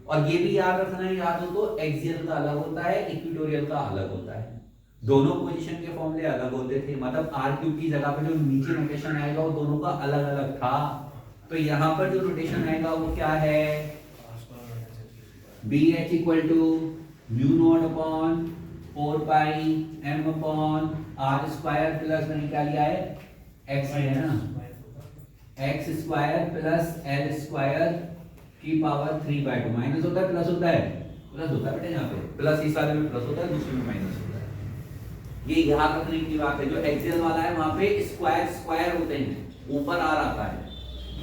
और ये भी याद रखना है, याद हो तो एक्सियल का अलग होता है, इक्वेटोरियल का अलग होता है। दोनों पोजीशन के फॉर्मूले अलग होते थे, मतलब आर क्यूब की जगह पर जो नीचे नोटेशन आएगा वो दोनों का अलग अलग था। तो यहाँ पर जो नोटेशन आएगा वो क्या है, B H equal to mu naught upon 4 pi M upon R square plus, मैंने क्या लिया है एक्स है ना, x square plus L square की पावर 3/2। माइनस होता है प्लस होता है, प्लस होता है बेटा, यहाँ पे प्लस इस वाले में प्लस होता है, दूसरे में माइनस होता है। ये याद रखने की बात है। जो एक्सियल वाला है वहां पे स्क्वायर स्क्वायर होते हैं, ऊपर आर आता है।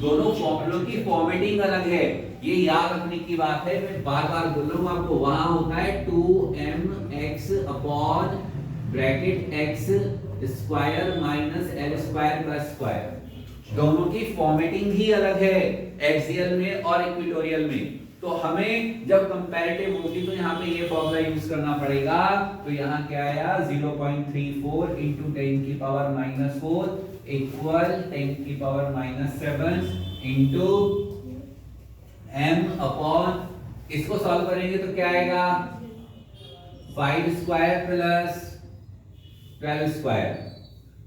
दोनों फॉर्मूलों की फॉर्मेटिंग अलग है, ये याद रखने की बात है। मैं बार बार बोल रहा हूँ आपको, वहां होता है 2mx upon bracket x square minus L square plus square. दोनों की फॉर्मेटिंग ही अलग है, एक्सियल में और इक्वेटोरियल में। तो हमें जब कंपैरेटिव होगी तो यहाँ पे ये फॉर्मूला यूज करना पड़ेगा। तो यहाँ क्या आया 0.34 इंटू 10 की पावर -4 इक्वल 10 की पावर -7 इंटू m अपॉन, इसको सॉल्व करेंगे तो क्या आएगा 5 स्क्वायर प्लस 12 स्क्वायर।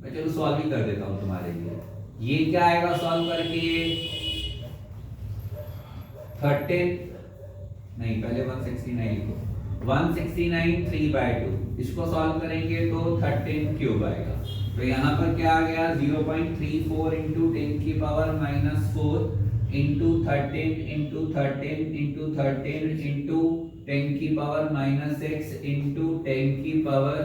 मैं चलो सॉल्व ही कर देता हूं तुम्हारे लिए। ये क्या आएगा सॉल्व करके 13 नहीं, पहले 169 लिखो, 169 3/2। इसको सॉल्व करेंगे तो 13 क्यूब आएगा। तो यहाँ पर क्या आ गया 0.34 इंटू 10 की power -4 into 13 into 13 into 13 into 10 की पावर -6 इंटू 10 की पावर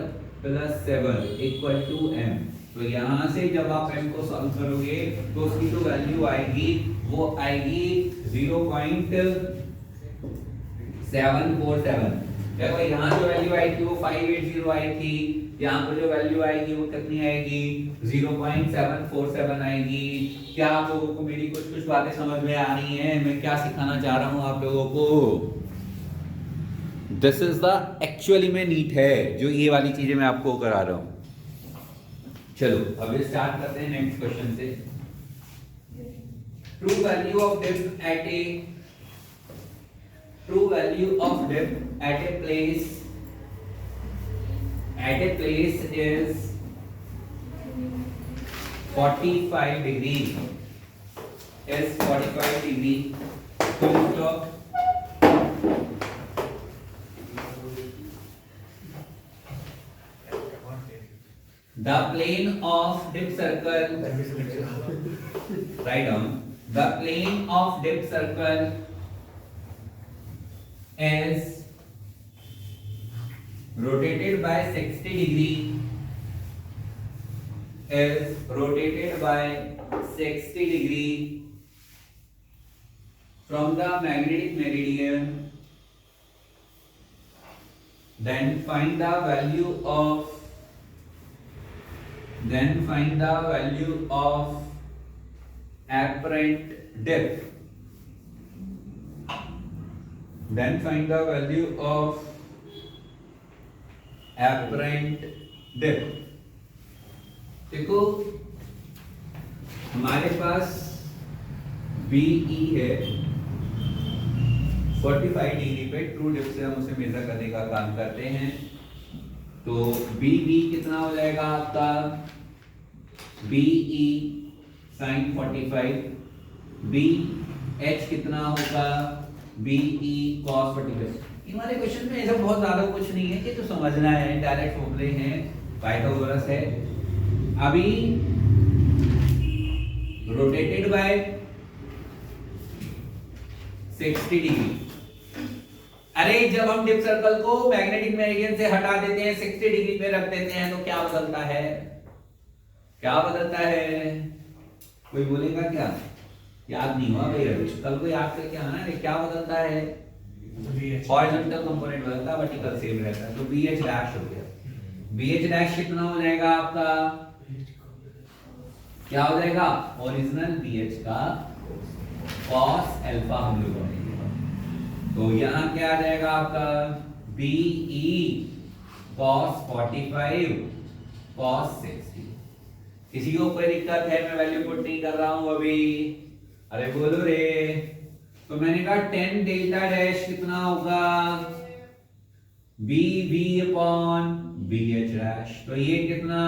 +7 इक्वल टू m। तो यहाँ से जब आप m को सॉल्व करोगे तो उसकी जो वैल्यू आएगी वो आएगी 0.747। देखो यहाँ जो वैल्यू आई थी वो 580 आई थी, यहाँ पर जो वैल्यू आएगी वो कितनी आएगी 0.747 आएगी। क्या आप लोगों को मेरी कुछ कुछ बातें समझ में आ रही हैं? मैं क्या सिखाना चाह रहा हूँ आप लोगों को? दिस इज द एक्चुअली में नीट है जो ये वाली चीजें मैं आपको करा रहा हूँ। चलो अब स्टार्ट करते हैं नेक्स्ट क्वेश्चन से। True value of depth at a place is 45 degree, is 45 degree। full stop। The plane of dip circle, write down, the plane of dip circle is rotated by 60 degree, is rotated by 60 degree from the magnetic meridian. Then find the value of apparent depth. Then find the value of apparent depth। देखो हमारे पास BE है 45 degree पे, true depth से हम उसे major करने का काम करते हैं। तो BB कितना हो जाएगा आपका BE sin 45, BH कितना होगा BE cos 45। हमारे क्वेश्चन में ऐसा बहुत ज्यादा कुछ नहीं है, ये तो समझना है, डायरेक्ट फॉर्मूले हैं, पाइथागोरस है। अभी रोटेटेड बाय 60 डिग्री। अरे जब हम डिप सर्कल को मैग्नेटिक मेरिडियन से हटा देते हैं 60 डिग्री पे रख देते हैं तो क्या बदलता है? क्या बदलता है? कोई बोलेगा क्या? याद नहीं हुआ भाई, अभी कल को याद करके आना है। क्या बदलता है? हॉरिजॉन्टल कंपोनेंट बदलता है, वर्टिकल सेम रहता है। तो BH डैश हो गया। BH डैश कितना हो जाएगा आपका? क्या हो जाएगा? ओरिजिनल BH का cos अल्फा हम लोग बोलेंगे। तो यहां क्या आ जाएगा आपका? BE cos 45 cos 60। किसी को कोई दिक्कत है? मैं वैल्यू पुट नहीं कर रहा हूं अभी। अरे बोलो रे। तो मैंने कहा 10 डेल्टा डैश कितना होगा? BV upon BH dash. तो ये कितना?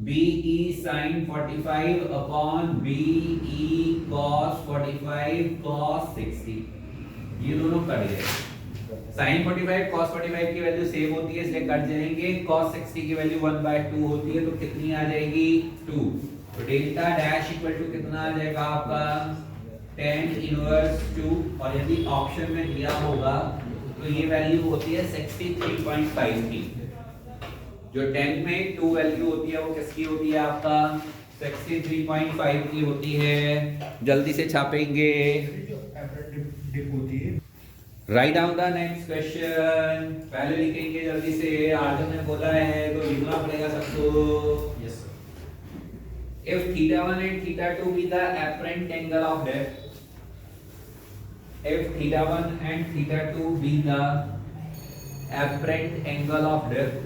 BE sin 45 upon BE cos 45 cos 60। ये दोनों कट गए। sin 45 cos 45 की वैल्यू सेम होती है इसलिए कट जाएंगे। cos 60 की वैल्यू 1/2 होती है तो कितनी आ जाएगी? 2। तो डेल्टा डैश इक्वल टू कितना आ जाएगा आपका? tan inverse 2। और यदि ऑप्शन में दिया होगा तो ये वैल्यू होती है 63.5 की। जो 10 में 2 वैल्यू होती है वो किसकी होती है आपका? 63.5 की होती है। जल्दी से छापेंगे। डिप होती है। Write down the next question. पहले लिखेंगे जल्दी से। आर्जन ने बोला है तो लिखना पड़ेगा सबको। Yes If θ1 and θ2 be the apparent angle of depth, if θ1 and θ2 be the apparent angle of depth,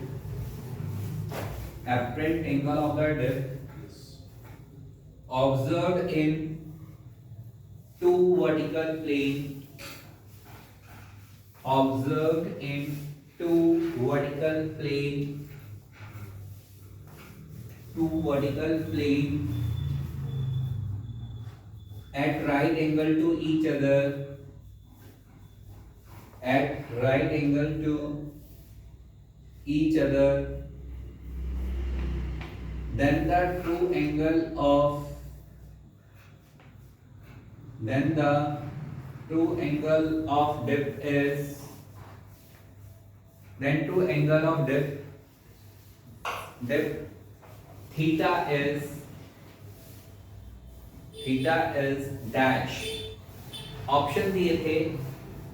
apparent angle of the depth observed in two vertical plane, observed in two vertical plane, two vertical plane at right angle to each other, at right angle to each other, then the true angle of depth is, then true angle of depth theta is dash। Option दिए थे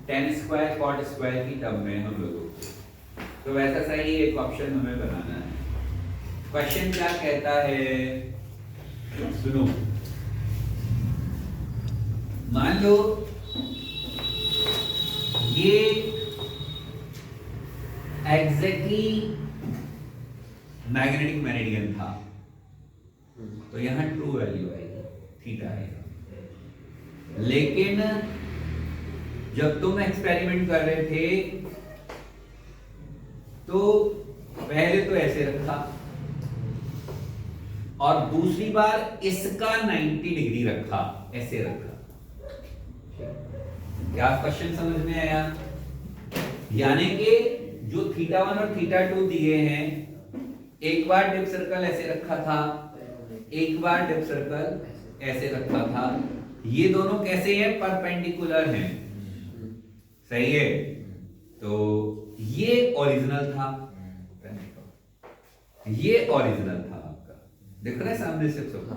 tan square cot square की term में हम लोगों को, तो वैसा सही एक ऑप्शन हमें बनाना है। क्वेश्चन क्या कहता है सुनो। मान लो ये एग्जैक्टली मैग्नेटिक मेरिडियन था तो यहां ट्रू वैल्यू आएगी, थीटा आएगा। लेकिन जब तुम एक्सपेरिमेंट कर रहे थे तो पहले तो ऐसे रखा और दूसरी बार इसका 90 डिग्री रखा, ऐसे रखा। क्या क्वेश्चन समझ में आया? यानी कि जो θ1 और θ2 दिए हैं, एक बार डिप सर्कल ऐसे रखा था, एक बार डिप सर्कल ऐसे रखा था। ये दोनों कैसे हैं? परपेंडिकुलर हैं, सही है। तो ये ओरिजिनल था, ये ओरिजिनल था आपका, दिख रहा है सामने से सबको।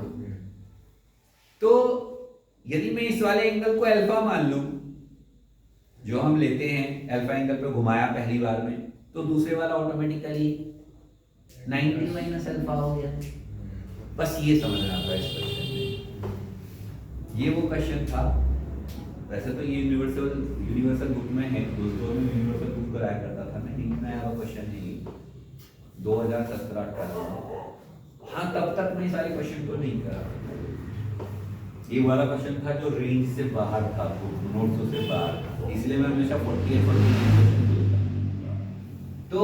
तो यदि मैं इस वाले एंगल को अल्फा मान लूं, जो हम लेते हैं अल्फा एंगल पे घुमाया पहली बार में, तो दूसरे वाला ऑटोमेटिकली 90 माइनस अल्फा हो गया। बस ये समझना था इस क्वेश्चन में। ये वो क्वेश्चन था। वैसे तो ये यूनिवर्सल बुक में है, दोस्तों में यूनिवर्सल बुक कराया करता था मैं, नीट में आया हुआ क्वेश्चन है ये 2017-18 में। हाँ, तब तक मैं सारे क्वेश्चन को नहीं करा। ये वाला क्वेश्चन था जो रेंज से बाहर था, नोट्स से बाहर था, इसलिए मैं हमेशा 48 क्वेश्चन बोलता। तो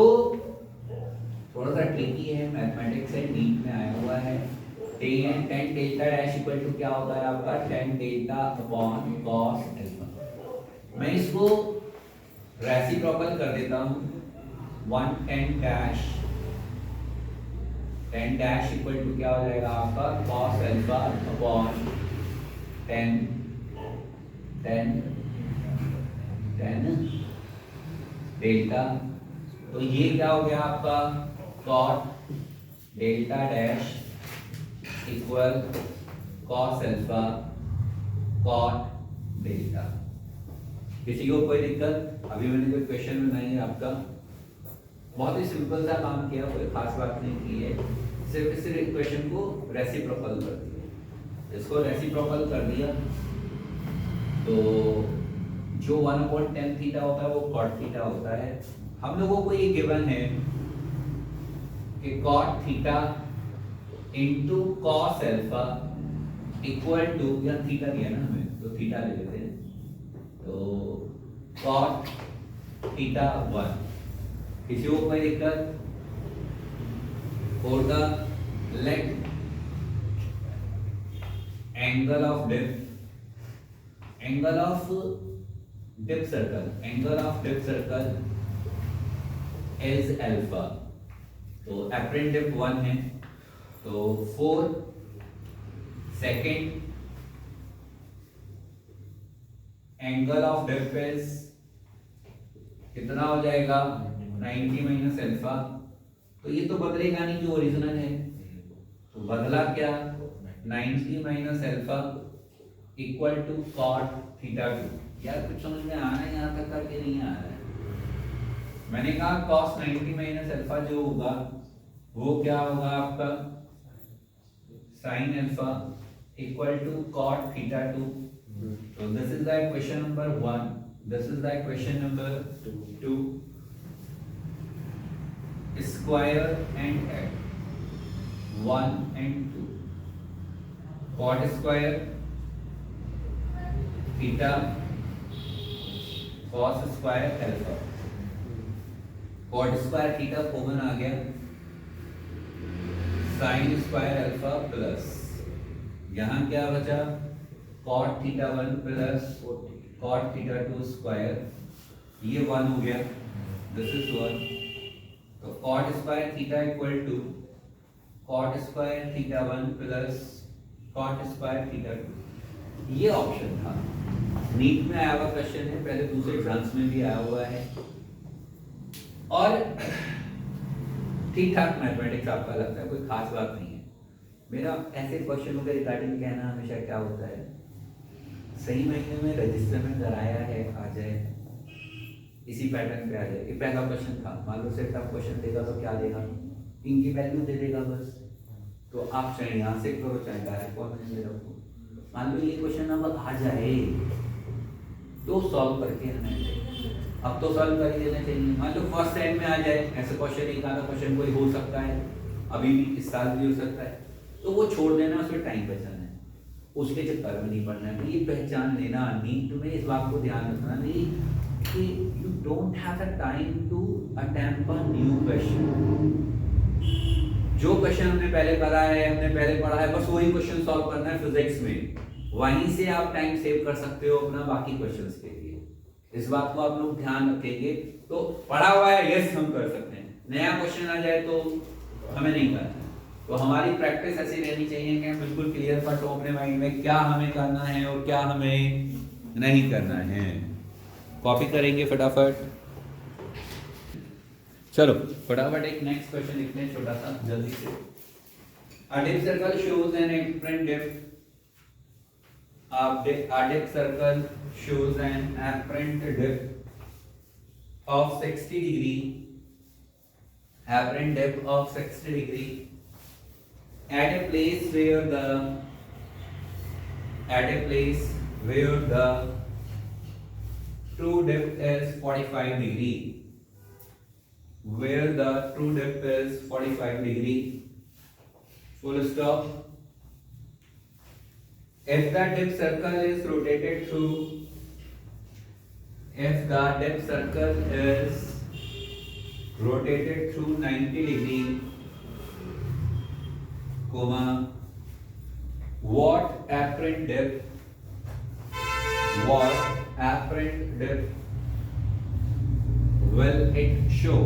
थोड़ा सा ट्रिकी है, मैथमेटिक्स है, नीट में आया हुआ है। tan delta dash equal to क्या होता है आपका? tan delta upon cos alpha. मैं इसको रेसिप्रोकल कर देता हूं। 1 tan dash 10 dash equal to क्या हो जाएगा आपका cos अल्फा अपॉन 10 डेल्टा। तो ये क्या हो गया आपका cot delta dash equal cos alpha cot delta. किसी को कोई दिक्कत? अभी मैंने कोई क्वेश्चन बनाई है आपका, बहुत ही सिंपल सा काम किया, कोई खास बात नहीं की है, सिर्फ इस इक्वेशन को रेसिप्रोकल कर दिया। इसको रेसिप्रोकल कर दिया तो जो 1/10 थीटा होता है वो cot थीटा होता है। हम लोगों को ये गिवन है कि cot theta into cos alpha equal to, या थीटा दिया ना हमें तो थीटा ले लेते हैं, तो cot थीटा 1। किसी को कोई दिक्कत? For the let angle of dip circle is alpha। तो apparent dip 1 है, तो 4 second angle of dip is कितना हो जाएगा 90 माइनस अल्फा। तो ये तो बदलेगा नहीं, जो ओरिजिनल है, तो बदला क्या 90 minus alpha equal to cot theta 2। यार कुछ समझ में आ रहा है यहाँ तक करके? नहीं आ रहा है। मैंने कहा cos 90 माइनस अल्फा जो होगा वो क्या होगा आपका sin alpha equal to cot theta 2। तो this is the question number 1, this is the question number 2। Square and add 1 and 2, cot square theta cos square alpha। cot square theta common आ गया, sin square alpha plus यहाँ क्या बचा cot theta 1 plus cot theta 2 square, ये 1 हो गया, this is 1। तो cot square theta equal to cot square theta 1 plus cot square theta 2। ये ऑप्शन था, नीट में आया हुआ क्वेश्चन है, पहले दूसरे एग्जाम्स में भी आया हुआ है, और ठीक ठाक मैथमेटिक्स आपका लगता है, कोई खास बात नहीं है। मेरा ऐसे क्वेश्चनों के रिगार्डिंग कहना हमेशा क्या होता है, सही महीने में रजिस्टर में कराया है, आ जाए इसी पैटर्न पे आ जाए। ये पहला क्वेश्चन था, मान लो सेट आप क्वेश्चन देगा तो क्या देगा, इनकी वैल्यू दे देगा बस। तो आप चाहे यहाँ से करो चाहे डायरेक्ट फॉर्मूले में रखो। मान लो ये क्वेश्चन अब आ जाए तो सॉल्व करके हमें अब तो सॉल्व कर ही देना चाहिए। मान लो फर्स्ट टाइम में आ जाए ऐसे क्वेश्चन, एक आधा क्वेश्चन कोई हो सकता है, अभी भी इस साल भी हो सकता है, तो वो छोड़ देना, उसमें टाइम बचाना है, उसके चक्कर में नहीं पड़ना है। ये पहचान लेना, नीट में इस बात को ध्यान रखना नहीं कि you don't have the time to attempt a new question। जो क्वेश्चन हमने पहले करा है, हमने पहले पढ़ा है, बस वही क्वेश्चन सॉल्व करना है फिजिक्स में, वहीं से आप टाइम सेव कर सकते हो अपना बाकी क्वेश्चंस के लिए। इस बात को आप लोग ध्यान रखेंगे तो पढ़ा हुआ है यस हम कर सकते हैं, नया क्वेश्चन आ जाए तो हमें नहीं करना है। तो हमारी प्रैक्टिस ऐसी रहनी चाहिए कि हम बिल्कुल क्लियर कट हो अपने माइंड में क्या हमें करना है और क्या हमें नहीं करना है। कॉपी करेंगे फटाफट, चलो फटाफट एक नेक्स्ट क्वेश्चन लिखते हैं छोटा सा जल्दी से। A dip circle shows an apparent dip. A dip circle shows an apparent dip of 60 degree. Apparent dip of 60 degree at a place where the true dip is 45 degree. Where the true dip is 45 degree. Full stop. If the dip circle is rotated through 90 degree, comma, what apparent dip will it show?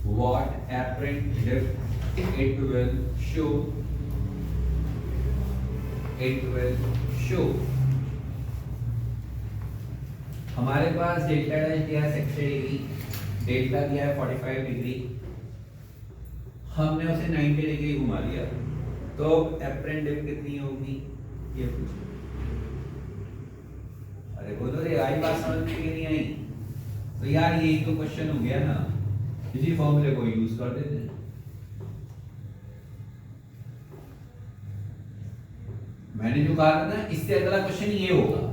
What apparent dip it will show, it will show। हमारे पास delta dash दिया है 60 degree, delta दिया है 45 degree, हमने उसे 90 degree घुमा दिया, तो एप्रेंट डिप कितनी होगी ये पूछो। अरे बोलो रे, आई बात समझ में कि नहीं आई? तो यार यही तो क्वेश्चन हो गया ना, इसी फॉर्मूले को यूज कर देते हैं। मैंने जो कहा था ना, इससे अगला क्वेश्चन ये होगा